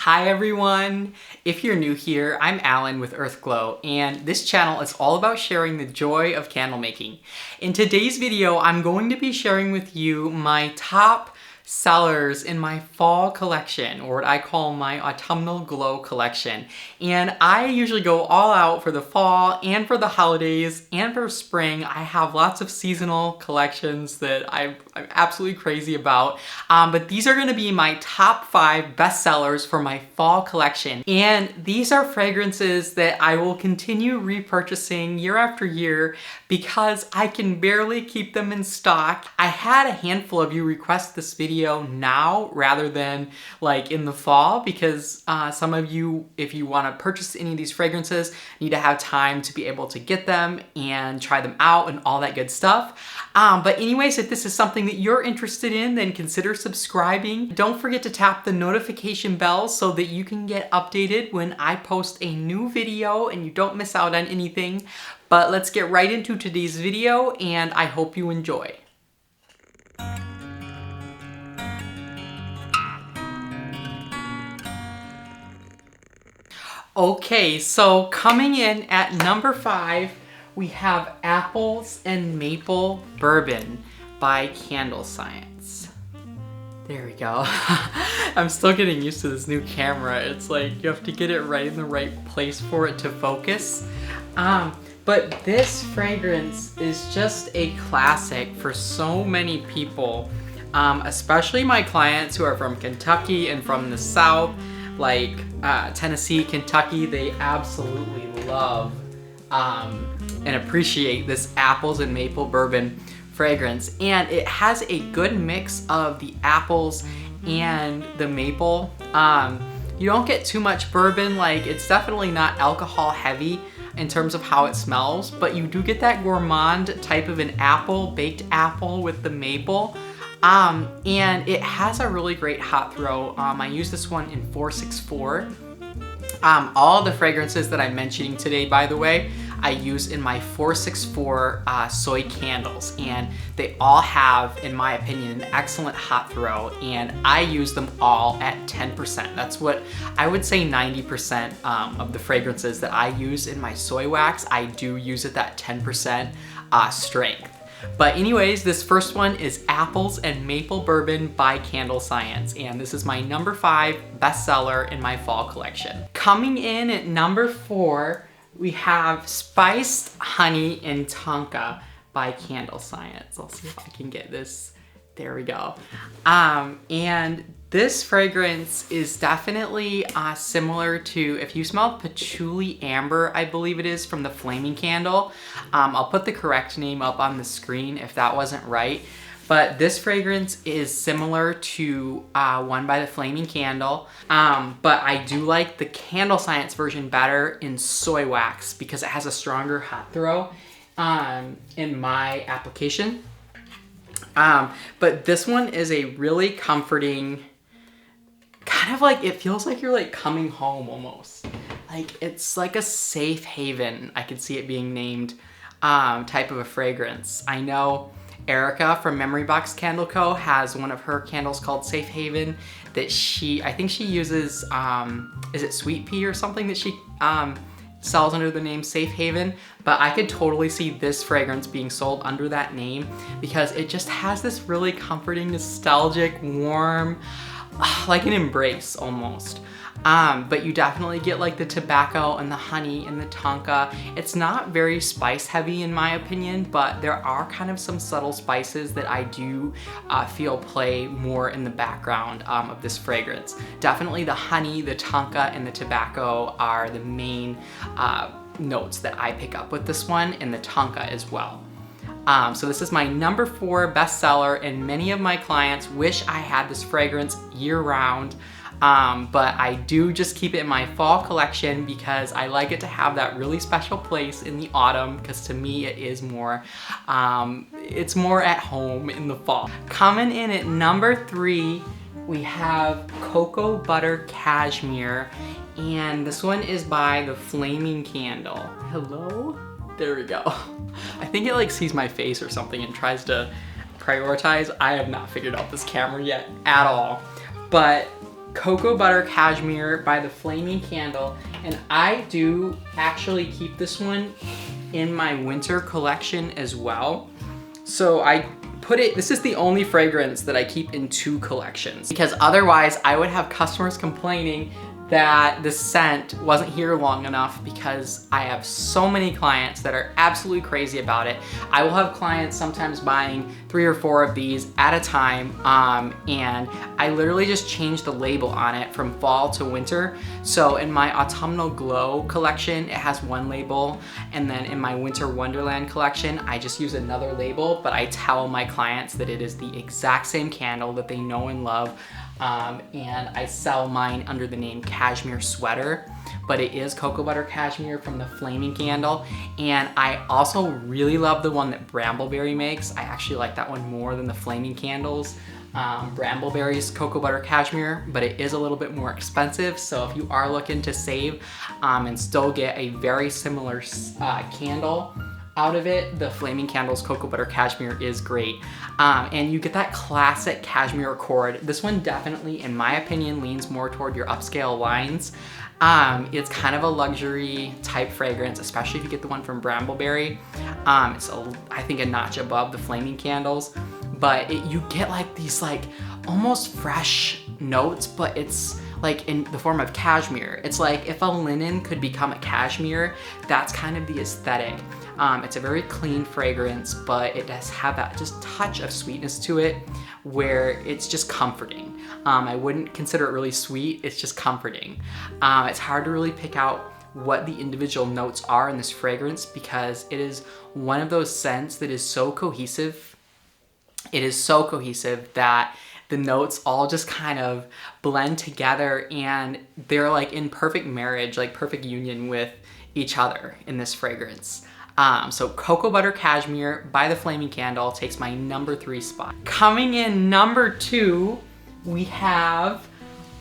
Hi everyone! If you're new here, I'm Allen with Earthglow, and this channel is all about sharing the joy of candle making. In today's video, I'm going to be sharing with you my top sellers in my fall collection, or what I call my autumnal glow collection. And I usually go all out for the fall and for the holidays and for spring. I have lots of seasonal collections that I'm absolutely crazy about. But these are gonna be my top 5 bestsellers for my fall collection. And these are fragrances that I will continue repurchasing year after year because I can barely keep them in stock. I had a handful of you request this video now rather than like in the fall because some of you, if you want to purchase any of these fragrances, need to have time to be able to get them and try them out and all that good stuff. But anyways, if this is something that you're interested in, then consider subscribing. Don't forget to tap the notification bell so that you can get updated when I post a new video and you don't miss out on anything. But let's get right into today's video and I hope you enjoy. Okay, so coming in at number 5, we have Apples and Maple Bourbon by Candle Science. There we go. I'm still getting used to this new camera. It's like you have to get it right in the right place for it to focus. But this fragrance is just a classic for so many people, especially my clients who are from Kentucky and from the South, like Tennessee, Kentucky. They absolutely love and appreciate this apples and maple bourbon fragrance. And it has a good mix of the apples and the maple. You don't get too much bourbon, like it's definitely not alcohol heavy in terms of how it smells, but you do get that gourmand type of an apple, baked apple with the maple. And it has a really great hot throw. I use this one in 464. All the fragrances that I'm mentioning today, by the way, I use in my 464 soy candles, and they all have, in my opinion, an excellent hot throw, and I use them all at 10%. That's what I would say 90% of the fragrances that I use in my soy wax, I do use at that 10% strength. But anyways, this first one is Apples and Maple Bourbon by Candle Science, and this is my number 5 bestseller in my fall collection. Coming in at number 4, we have Spiced Honey and Tonka by Candle Science. I'll see if I can get this. There we go. And this fragrance is definitely similar to, if you smell Patchouli Amber, I believe it is, from the Flaming Candle. I'll put the correct name up on the screen if that wasn't right. But this fragrance is similar to one by the Flaming Candle. But I do like the Candle Science version better in soy wax because it has a stronger hot throw in my application. But this one is a really comforting, kind of like, it feels like you're like coming home almost. Like it's like a safe haven, I could see it being named, type of a fragrance. I know Erica from Memory Box Candle Co. has one of her candles called Safe Haven that I think she uses, is it Sweet Pea or something that she sells under the name Safe Haven, but I could totally see this fragrance being sold under that name because it just has this really comforting, nostalgic, warm, like an embrace almost. But you definitely get like the tobacco and the honey and the tonka. It's not very spice heavy in my opinion, but there are kind of some subtle spices that I do feel play more in the background of this fragrance. Definitely the honey, the tonka, and the tobacco are the main notes that I pick up with this one, and the tonka as well. So this is my number 4 bestseller, and many of my clients wish I had this fragrance year round. But I do just keep it in my fall collection because I like it to have that really special place in the autumn, because to me it is more, it's more at home in the fall. Coming in at number 3, we have Cocoa Butter Cashmere, and this one is by the Flaming Candle. Hello? There we go. I think it like sees my face or something and tries to prioritize. I have not figured out this camera yet at all. But Cocoa Butter Cashmere by the Flaming Candle. And I do actually keep this one in my winter collection as well. So I put it, this is the only fragrance that I keep in 2 collections, because otherwise I would have customers complaining that the scent wasn't here long enough, because I have so many clients that are absolutely crazy about it. I will have clients sometimes buying 3 or 4 of these at a time, and I literally just change the label on it from fall to winter. So in my Autumnal Glow collection, it has one label, and then in my Winter Wonderland collection, I just use another label, but I tell my clients that it is the exact same candle that they know and love. And I sell mine under the name Cashmere Sweater, but it is Cocoa Butter Cashmere from the Flaming Candle. And I also really love the one that Brambleberry makes. I actually like that one more than the Flaming Candles. Brambleberry's Cocoa Butter Cashmere, but it is a little bit more expensive. So if you are looking to save and still get a very similar candle out of it, the Flaming Candles Cocoa Butter Cashmere is great. And you get that classic cashmere accord. This one definitely, in my opinion, leans more toward your upscale lines. It's kind of a luxury type fragrance, especially if you get the one from Brambleberry. It's, I think, a notch above the Flaming Candles, but you get like these like almost fresh notes, but it's like in the form of cashmere. It's like if a linen could become a cashmere, that's kind of the aesthetic. It's a very clean fragrance, but it does have that just touch of sweetness to it where it's just comforting. I wouldn't consider it really sweet, it's just comforting. It's hard to really pick out what the individual notes are in this fragrance, because it is one of those scents that is so cohesive. It is so cohesive that the notes all just kind of blend together, and they're like in perfect marriage, like perfect union with each other in this fragrance. So Cocoa Butter Cashmere by the Flaming Candle takes my number 3 spot. Coming in number 2, we have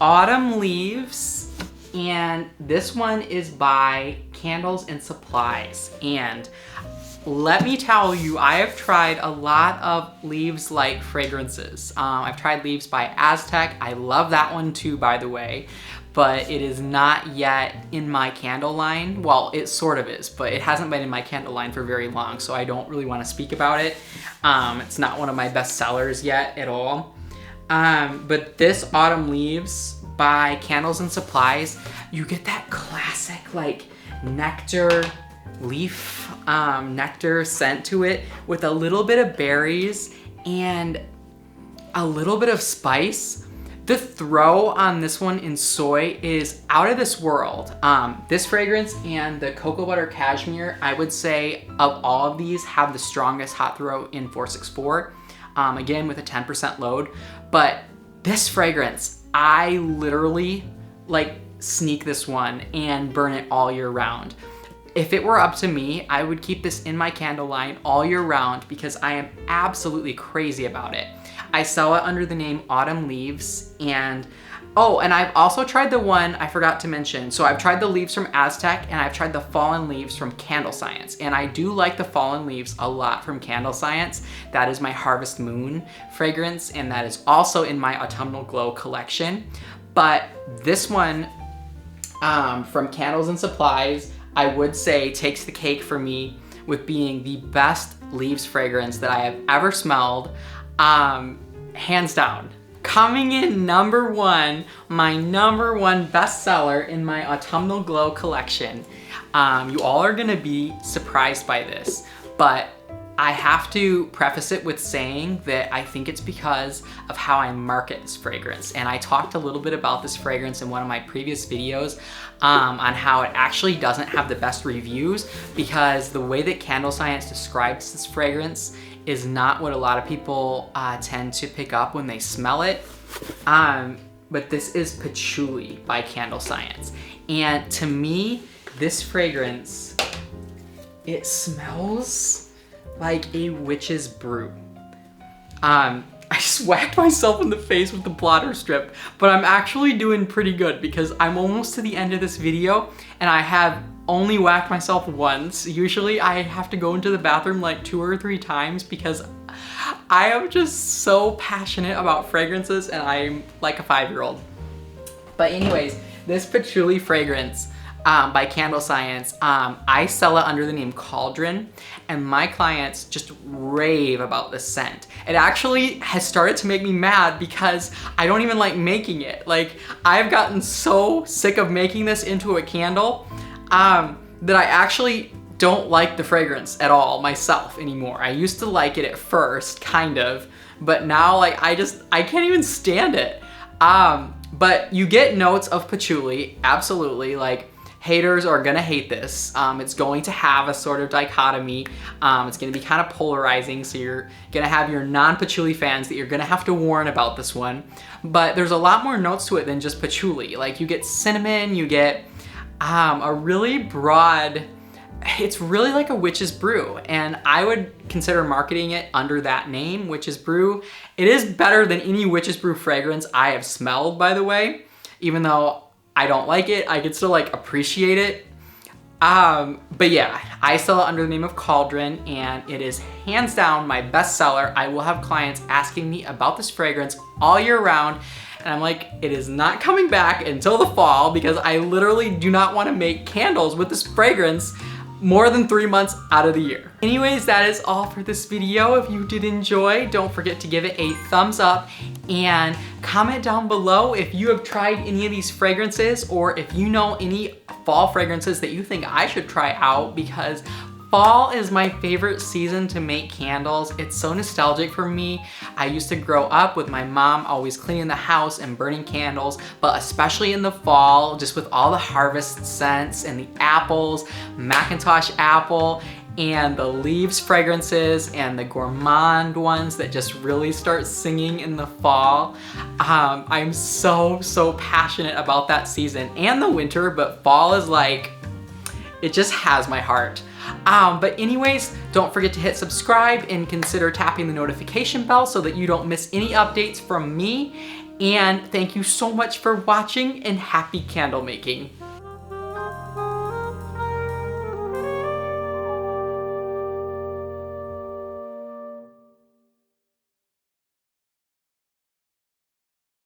Autumn Leaves, and this one is by Candles and Supplies. And let me tell you, I have tried a lot of leaves-like fragrances. I've tried Leaves by Aztec. I love that one too, by the way, but it is not yet in my candle line. Well, it sort of is, but it hasn't been in my candle line for very long, so I don't really want to speak about it. It's not one of my best sellers yet at all. But this Autumn Leaves by Candles and Supplies, you get that classic like nectar, leaf nectar scent to it with a little bit of berries and a little bit of spice. The throw on this one in soy is out of this world. This fragrance and the Cocoa Butter Cashmere, I would say of all of these, have the strongest hot throw in 464. Again, with a 10% load. But this fragrance, I literally like sneak this one and burn it all year round. If it were up to me, I would keep this in my candle line all year round because I am absolutely crazy about it. I sell it under the name Autumn Leaves, and and I've also tried the one I forgot to mention. So I've tried the leaves from Aztec, and I've tried the Fallen Leaves from Candle Science, and I do like the Fallen Leaves a lot from Candle Science. That is my Harvest Moon fragrance, and that is also in my Autumnal Glow collection. But this one from Candles and Supplies, I would say takes the cake for me with being the best leaves fragrance that I have ever smelled, hands down. Coming in number 1, my number 1 bestseller in my Autumnal Glow collection. You all are gonna be surprised by this, but I have to preface it with saying that I think it's because of how I market this fragrance. And I talked a little bit about this fragrance in one of my previous videos on how it actually doesn't have the best reviews, because the way that Candle Science describes this fragrance is not what a lot of people tend to pick up when they smell it. But this is Patchouli by Candle Science. And to me, this fragrance, it smells like a witch's brew. I just whacked myself in the face with the blotter strip, but I'm actually doing pretty good because I'm almost to the end of this video and I have only whacked myself once. Usually I have to go into the bathroom like 2 or 3 times because I am just so passionate about fragrances and I'm like a 5-year-old. But anyways, this patchouli fragrance by Candle Science, I sell it under the name Cauldron, and my clients just rave about this scent. It actually has started to make me mad because I don't even like making it. Like, I've gotten so sick of making this into a candle that I actually don't like the fragrance at all myself anymore. I used to like it at first, kind of, but now like I can't even stand it. But you get notes of patchouli, absolutely. Like, haters are gonna hate this. It's going to have a sort of dichotomy. It's gonna be kind of polarizing, so you're gonna have your non-patchouli fans that you're gonna have to warn about this one. But there's a lot more notes to it than just patchouli. Like, you get cinnamon, you get a really broad, it's really like a witch's brew, and I would consider marketing it under that name, witch's brew. It is better than any witch's brew fragrance I have smelled, by the way. Even though I don't like it, I could still like appreciate it. But yeah, I sell it under the name of Cauldron, and it is hands down my bestseller. I will have clients asking me about this fragrance all year round, and I'm like, it is not coming back until the fall because I literally do not want to make candles with this fragrance more than 3 months out of the year. Anyways, that is all for this video. If you did enjoy, don't forget to give it a thumbs up and comment down below if you have tried any of these fragrances, or if you know any fall fragrances that you think I should try out, because fall is my favorite season to make candles. It's so nostalgic for me. I used to grow up with my mom always cleaning the house and burning candles, but especially in the fall, just with all the harvest scents and the apples, Macintosh apple, and the leaves fragrances, and the gourmand ones that just really start singing in the fall. I'm so passionate about that season and the winter, but fall is like, it just has my heart. But anyways, don't forget to hit subscribe and consider tapping the notification bell so that you don't miss any updates from me. And thank you so much for watching, and happy candle making.